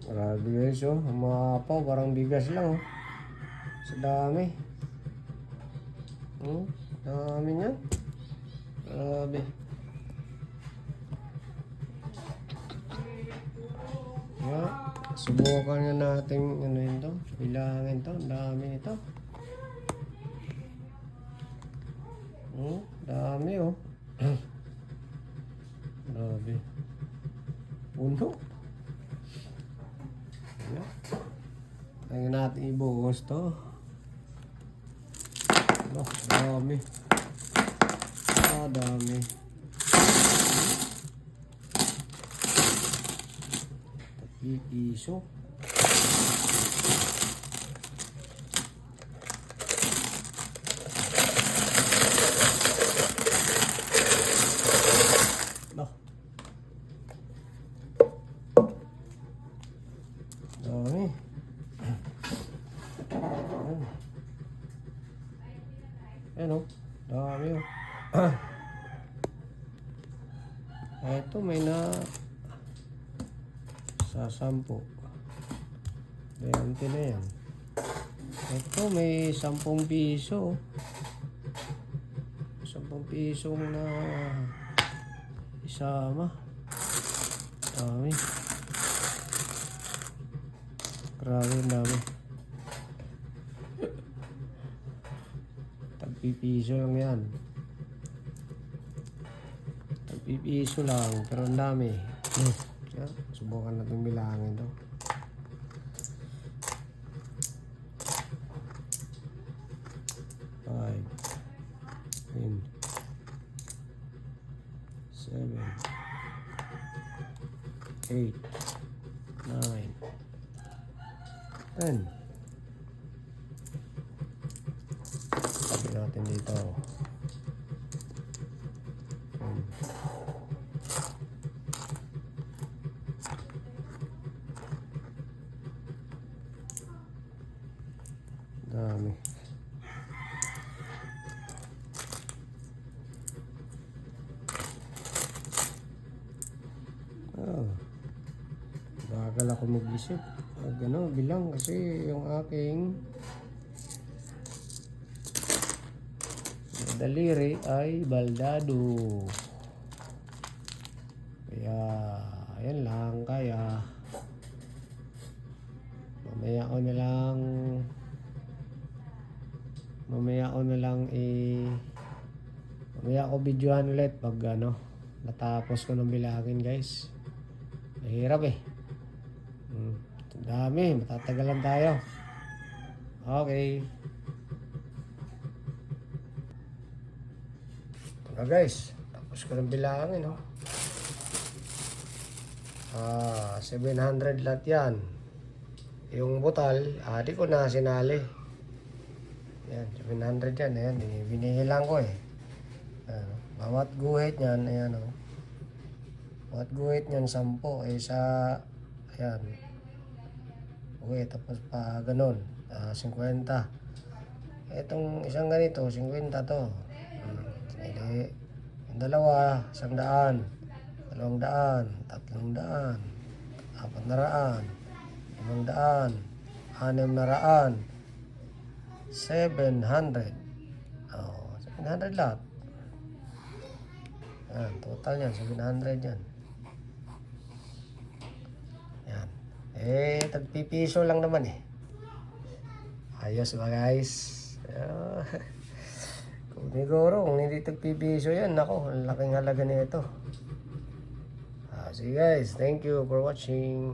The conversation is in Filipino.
Grabe guys, oh. Ang mga apaw, parang bigas lang, oh. Sa dami. Dami niyan. Grabe. Yeah. Subukan nga natin, ano yun to? Bilangin to. Ang dami nito. Dami, oh. Grabe. Puno. Kaya natin ibuhos to. Dami. Dami. Piso. Dami. Ayan, oh. Dami, oh. Ito may na sa 10. 20 na yan. Ito may 10 piso. 10 piso na isama. Dami. Grabe ang dami. Tagpipiso lang yan. Tagpipiso lang, pero ang dami. Subukan natin bilangin to. Five, 7, 8, 9, 10. Sabi natin dito. Dami. Bagal ako mag-isip. Bilang kasi yung aking daliri ay baldado. Kaya, ayan lang. Kaya, mamaya ko videohan ulit pag natapos ko ng bilangin guys. Mahirap eh. Dami, matatagalan tayo. Okay. Guys, tapos ko ng bilangin, 700 lahat yan. Yung butal, di ko na sinali. Yan, 700 yan. Ayan, binihilang ko eh. Bawat guhit yan, ayan o. Bawat guhit yan, 10. Ayan. Okay, tapos pa ganun. 50. Itong isang ganito, 50 to. Yung dalawa, 100. 200, 300, 400, 500, 600, 700. 700 lahat. Yan, total yan, 700 yan. Yan. Tagpipiso lang naman eh. Ayos ba guys? Kung hindi tagpipiso yan, nako, ang laking halaga nito. Sige guys, thank you for watching.